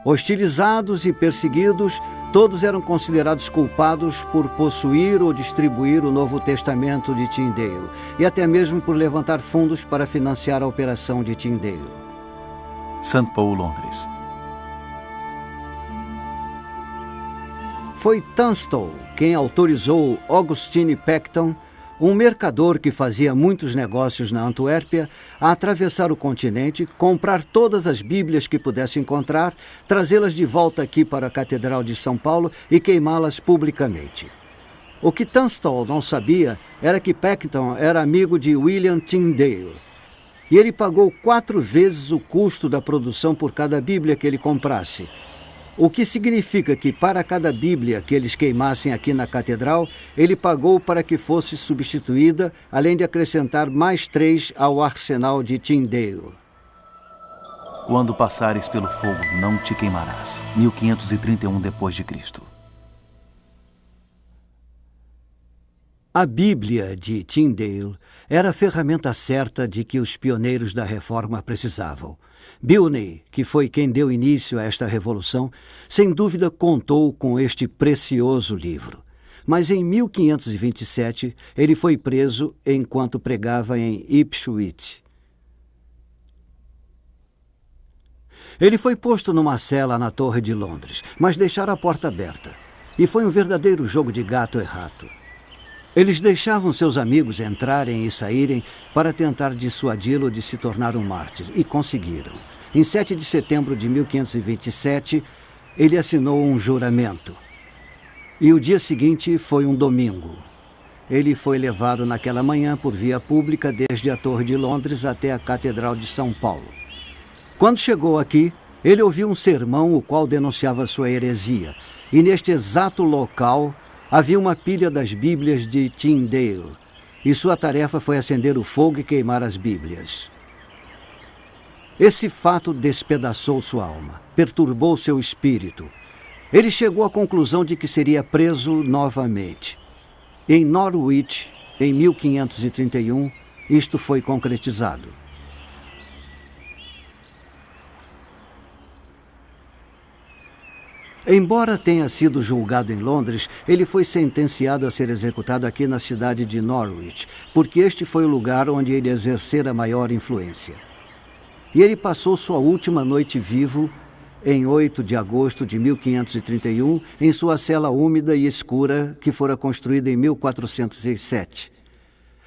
Hostilizados e perseguidos, todos eram considerados culpados por possuir ou distribuir o Novo Testamento de Tyndale e até mesmo por levantar fundos para financiar a operação de Tyndale. St. Paul, Londres. Foi Tunstall quem autorizou Augustine Peckham, um mercador que fazia muitos negócios na Antuérpia, a atravessar o continente, comprar todas as Bíblias que pudesse encontrar, trazê-las de volta aqui para a Catedral de São Paulo e queimá-las publicamente. O que Tunstall não sabia era que Peckham era amigo de William Tyndale, e ele pagou 4 vezes o custo da produção por cada Bíblia que ele comprasse. O que significa que, para cada Bíblia que eles queimassem aqui na Catedral, ele pagou para que fosse substituída, além de acrescentar mais 3 ao arsenal de Tyndale. Quando passares pelo fogo, não te queimarás. 1531 d.C. A Bíblia de Tyndale era a ferramenta certa de que os pioneiros da Reforma precisavam. Bilney, que foi quem deu início a esta revolução, sem dúvida contou com este precioso livro. Mas em 1527 ele foi preso enquanto pregava em Ipswich. Ele foi posto numa cela na Torre de Londres, mas deixaram a porta aberta. E foi um verdadeiro jogo de gato e rato. Eles deixavam seus amigos entrarem e saírem para tentar dissuadi-lo de se tornar um mártir, e conseguiram. Em 7 de setembro de 1527, ele assinou um juramento. E o dia seguinte foi um domingo. Ele foi levado naquela manhã por via pública desde a Torre de Londres até a Catedral de São Paulo. Quando chegou aqui, ele ouviu um sermão o qual denunciava sua heresia, e neste exato local havia uma pilha das Bíblias de Tyndale, e sua tarefa foi acender o fogo e queimar as Bíblias. Esse fato despedaçou sua alma, perturbou seu espírito. Ele chegou à conclusão de que seria preso novamente. Em Norwich, em 1531, isto foi concretizado. Embora tenha sido julgado em Londres, ele foi sentenciado a ser executado aqui na cidade de Norwich, porque este foi o lugar onde ele exercera maior influência. E ele passou sua última noite vivo, em 8 de agosto de 1531, em sua cela úmida e escura que fora construída em 1407.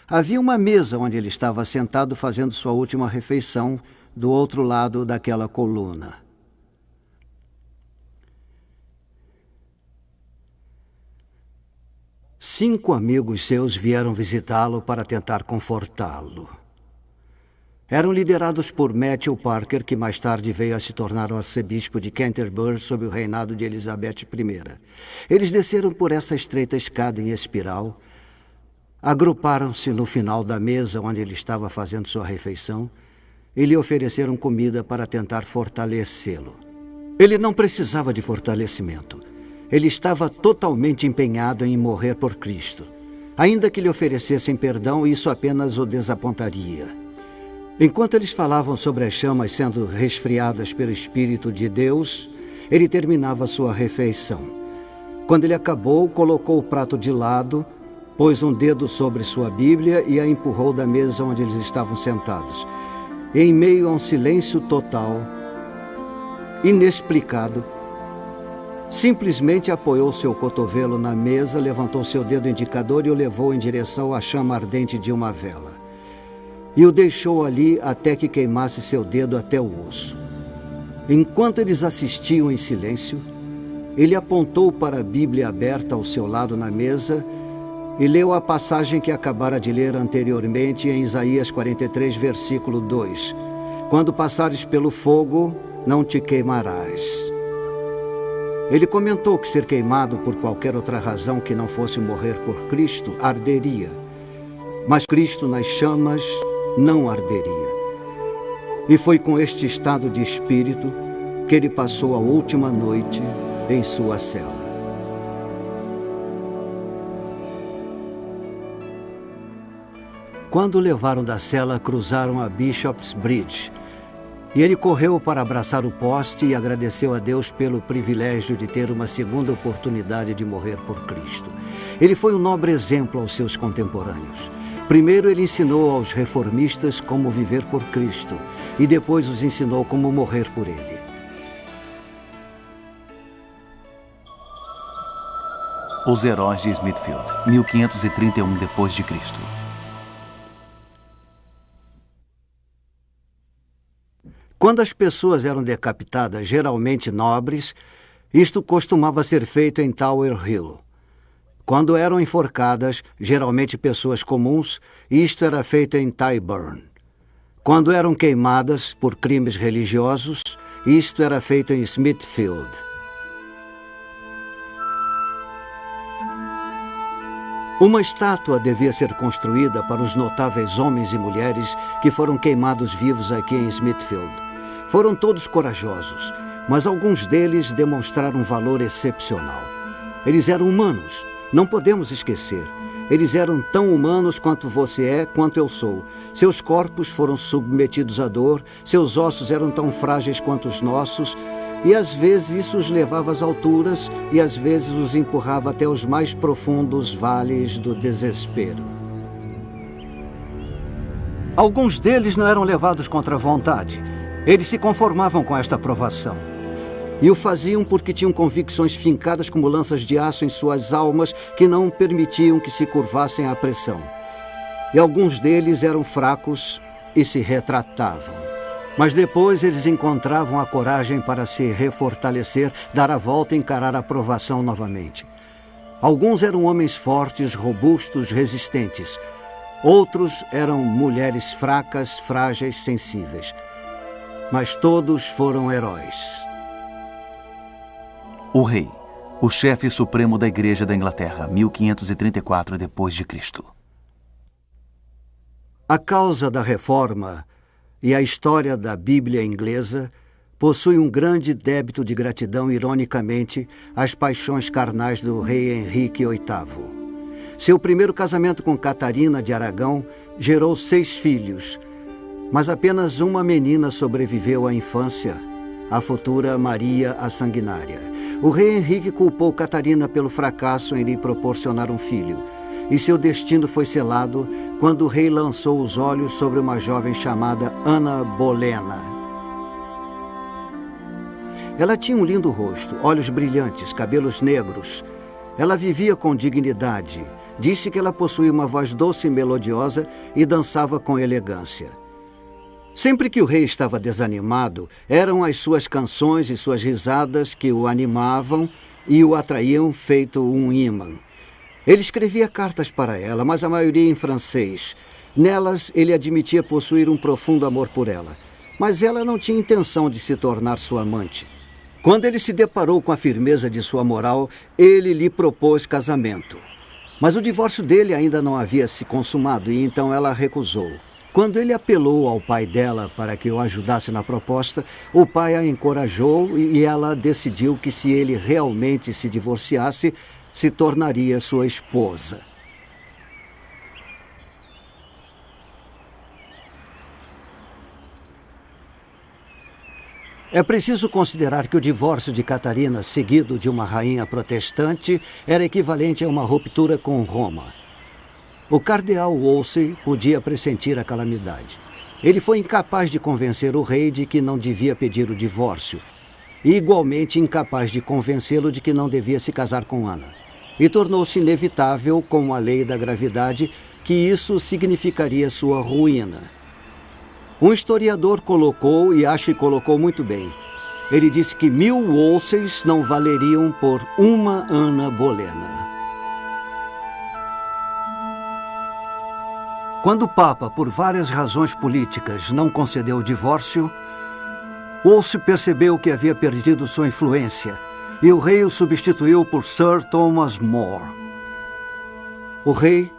Havia uma mesa onde ele estava sentado fazendo sua última refeição, do outro lado daquela coluna. Cinco amigos seus vieram visitá-lo para tentar confortá-lo. Eram liderados por Matthew Parker, que mais tarde veio a se tornar o arcebispo de Canterbury sob o reinado de Elizabeth I. Eles desceram por essa estreita escada em espiral, agruparam-se no final da mesa onde ele estava fazendo sua refeição e lhe ofereceram comida para tentar fortalecê-lo. Ele não precisava de fortalecimento. Ele estava totalmente empenhado em morrer por Cristo. Ainda que lhe oferecessem perdão, isso apenas o desapontaria. Enquanto eles falavam sobre as chamas sendo resfriadas pelo Espírito de Deus, ele terminava sua refeição. Quando ele acabou, colocou o prato de lado, pôs um dedo sobre sua Bíblia e a empurrou da mesa onde eles estavam sentados. Em meio a um silêncio total, inexplicado, simplesmente apoiou seu cotovelo na mesa, levantou seu dedo indicador e o levou em direção à chama ardente de uma vela. E o deixou ali até que queimasse seu dedo até o osso. Enquanto eles assistiam em silêncio, ele apontou para a Bíblia aberta ao seu lado na mesa e leu a passagem que acabara de ler anteriormente em Isaías 43, versículo 2. Quando passares pelo fogo, não te queimarás. Ele comentou que ser queimado por qualquer outra razão que não fosse morrer por Cristo arderia, mas Cristo nas chamas não arderia. E foi com este estado de espírito que ele passou a última noite em sua cela. Quando o levaram da cela, cruzaram a Bishop's Bridge, e ele correu para abraçar o poste e agradeceu a Deus pelo privilégio de ter uma segunda oportunidade de morrer por Cristo. Ele foi um nobre exemplo aos seus contemporâneos. Primeiro, ele ensinou aos reformistas como viver por Cristo, e depois os ensinou como morrer por ele. Os Heróis de Smithfield, 1531 d.C. Quando as pessoas eram decapitadas, geralmente nobres, isto costumava ser feito em Tower Hill. Quando eram enforcadas, geralmente pessoas comuns, isto era feito em Tyburn. Quando eram queimadas por crimes religiosos, isto era feito em Smithfield. Uma estátua devia ser construída para os notáveis homens e mulheres que foram queimados vivos aqui em Smithfield. Foram todos corajosos, mas alguns deles demonstraram um valor excepcional. Eles eram humanos, não podemos esquecer. Eles eram tão humanos quanto você é, quanto eu sou. Seus corpos foram submetidos à dor, seus ossos eram tão frágeis quanto os nossos, e às vezes isso os levava às alturas e às vezes os empurrava até os mais profundos vales do desespero. Alguns deles não eram levados contra a vontade. Eles se conformavam com esta provação. E o faziam porque tinham convicções fincadas como lanças de aço em suas almas que não permitiam que se curvassem à pressão. E alguns deles eram fracos e se retratavam. Mas depois eles encontravam a coragem para se refortalecer, dar a volta e encarar a provação novamente. Alguns eram homens fortes, robustos, resistentes. Outros eram mulheres fracas, frágeis, sensíveis. Mas todos foram heróis. O rei, o chefe supremo da Igreja da Inglaterra, 1534 d.C. A causa da reforma e a história da Bíblia inglesa possui um grande débito de gratidão, ironicamente, às paixões carnais do rei Henrique VIII. Seu primeiro casamento com Catarina de Aragão gerou 6 filhos, mas apenas uma menina sobreviveu à infância, a futura Maria a Sanguinária. O rei Henrique culpou Catarina pelo fracasso em lhe proporcionar um filho, e seu destino foi selado quando o rei lançou os olhos sobre uma jovem chamada Ana Bolena. Ela tinha um lindo rosto, olhos brilhantes, cabelos negros. Ela vivia com dignidade. Disse que ela possuía uma voz doce e melodiosa e dançava com elegância. Sempre que o rei estava desanimado, eram as suas canções e suas risadas que o animavam e o atraíam feito um ímã. Ele escrevia cartas para ela, mas a maioria em francês. Nelas, ele admitia possuir um profundo amor por ela, mas ela não tinha intenção de se tornar sua amante. Quando ele se deparou com a firmeza de sua moral, ele lhe propôs casamento. Mas o divórcio dele ainda não havia se consumado e então ela recusou. Quando ele apelou ao pai dela para que o ajudasse na proposta, o pai a encorajou e ela decidiu que se ele realmente se divorciasse, se tornaria sua esposa. É preciso considerar que o divórcio de Catarina, seguido de uma rainha protestante, era equivalente a uma ruptura com Roma. O cardeal Wolsey podia pressentir a calamidade. Ele foi incapaz de convencer o rei de que não devia pedir o divórcio, e igualmente incapaz de convencê-lo de que não devia se casar com Ana. E tornou-se inevitável, com a lei da gravidade, que isso significaria sua ruína. Um historiador colocou, e acho que colocou muito bem, ele disse que 1000 Wolseys não valeriam por uma Ana Bolena. Quando o Papa, por várias razões políticas, não concedeu o divórcio, Wolsey percebeu que havia perdido sua influência e o rei o substituiu por Sir Thomas More. O rei,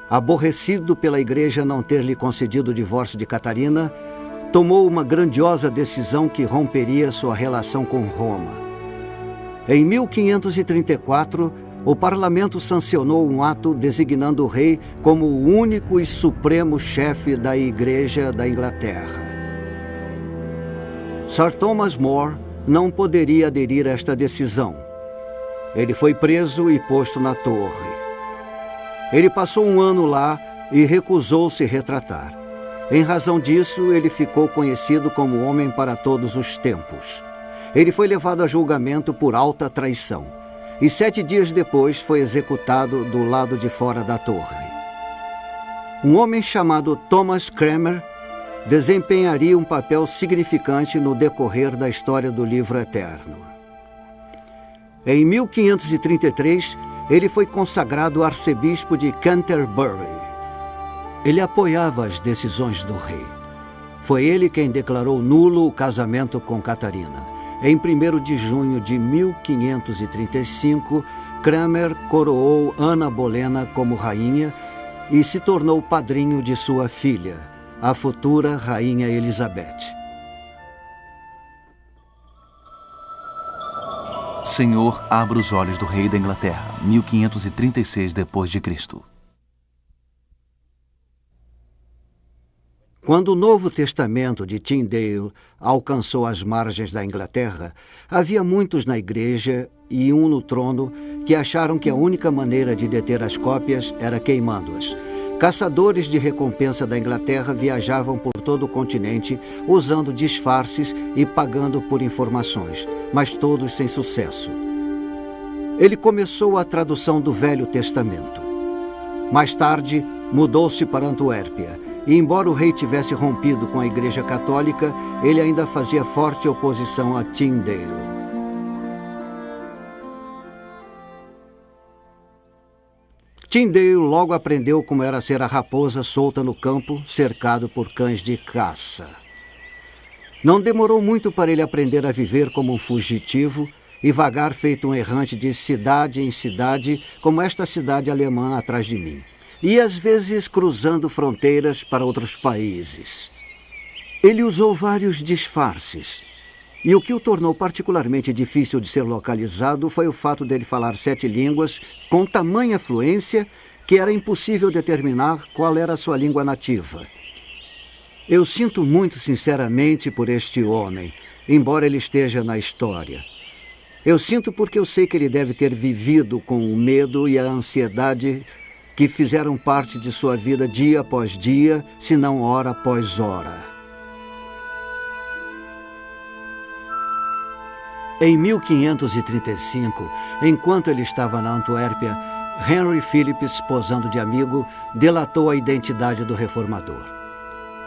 aborrecido pela igreja não ter lhe concedido o divórcio de Catarina, tomou uma grandiosa decisão que romperia sua relação com Roma. Em 1534, o parlamento sancionou um ato designando o rei como o único e supremo chefe da Igreja da Inglaterra. Sir Thomas More não poderia aderir a esta decisão. Ele foi preso e posto na torre. Ele passou um ano lá e recusou-se retratar. Em razão disso, ele ficou conhecido como homem para todos os tempos. Ele foi levado a julgamento por alta traição e 7 dias depois foi executado do lado de fora da torre. Um homem chamado Thomas Cranmer desempenharia um papel significante no decorrer da história do livro eterno. Em 1533, ele foi consagrado arcebispo de Canterbury. Ele apoiava as decisões do rei. Foi ele quem declarou nulo o casamento com Catarina. Em 1º de junho de 1535, Cranmer coroou Ana Bolena como rainha e se tornou padrinho de sua filha, a futura Rainha Elizabeth. Senhor, abra os olhos do rei da Inglaterra, 1536 d.C. Quando o Novo Testamento de Tyndale alcançou as margens da Inglaterra, havia muitos na igreja e um no trono que acharam que a única maneira de deter as cópias era queimando-as. Caçadores de recompensa da Inglaterra viajavam por todo o continente usando disfarces e pagando por informações, mas todos sem sucesso. Ele começou a tradução do Velho Testamento. Mais tarde, mudou-se para Antuérpia, e embora o rei tivesse rompido com a Igreja Católica, ele ainda fazia forte oposição a Tyndale. Tyndale logo aprendeu como era ser a raposa solta no campo, cercado por cães de caça. Não demorou muito para ele aprender a viver como um fugitivo e vagar feito um errante de cidade em cidade, como esta cidade alemã atrás de mim, e às vezes cruzando fronteiras para outros países. Ele usou vários disfarces, e o que o tornou particularmente difícil de ser localizado foi o fato dele falar 7 línguas com tamanha fluência que era impossível determinar qual era a sua língua nativa. Eu sinto muito sinceramente por este homem, embora ele esteja na história. Eu sinto porque eu sei que ele deve ter vivido com o medo e a ansiedade que fizeram parte de sua vida dia após dia, se não hora após hora. Em 1535, enquanto ele estava na Antuérpia, Henry Philips, posando de amigo, delatou a identidade do reformador.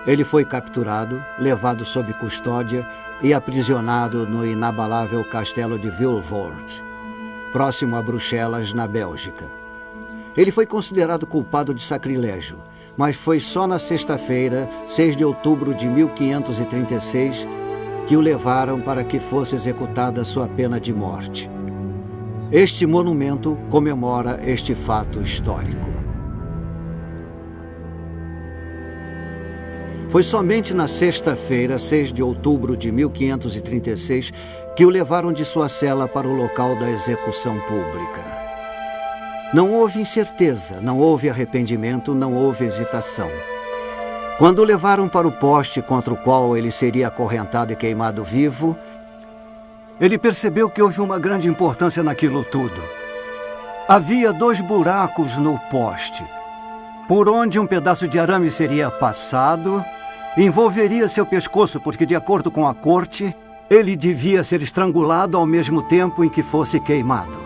Ele foi capturado, levado sob custódia e aprisionado no inabalável castelo de Vilvoorde, próximo a Bruxelas, na Bélgica. Ele foi considerado culpado de sacrilégio, mas foi só na sexta-feira, 6 de outubro de 1536, que o levaram para que fosse executada sua pena de morte. Este monumento comemora este fato histórico. Foi somente na sexta-feira, 6 de outubro de 1536, que o levaram de sua cela para o local da execução pública. Não houve incerteza, não houve arrependimento, não houve hesitação. Quando o levaram para o poste contra o qual ele seria acorrentado e queimado vivo, ele percebeu que houve uma grande importância naquilo tudo. Havia 2 buracos no poste, por onde um pedaço de arame seria passado, envolveria seu pescoço, porque, de acordo com a corte, ele devia ser estrangulado ao mesmo tempo em que fosse queimado.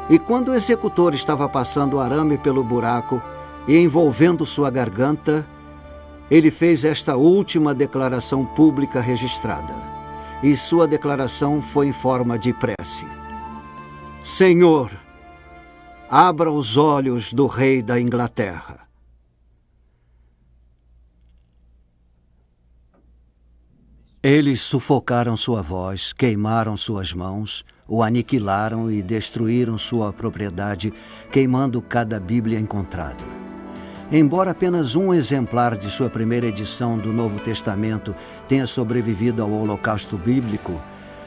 E quando o executor estava passando o arame pelo buraco e envolvendo sua garganta, ele fez esta última declaração pública registrada. E sua declaração foi em forma de prece: Senhor, abra os olhos do rei da Inglaterra. Eles sufocaram sua voz, queimaram suas mãos, o aniquilaram e destruíram sua propriedade, queimando cada Bíblia encontrada. Embora apenas um exemplar de sua primeira edição do Novo Testamento tenha sobrevivido ao Holocausto Bíblico,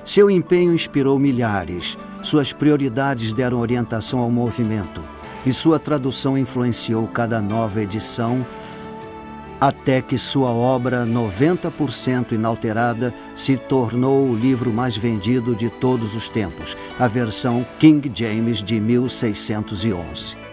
seu empenho inspirou milhares, suas prioridades deram orientação ao movimento e sua tradução influenciou cada nova edição, até que sua obra, 90% inalterada, se tornou o livro mais vendido de todos os tempos, a versão King James de 1611.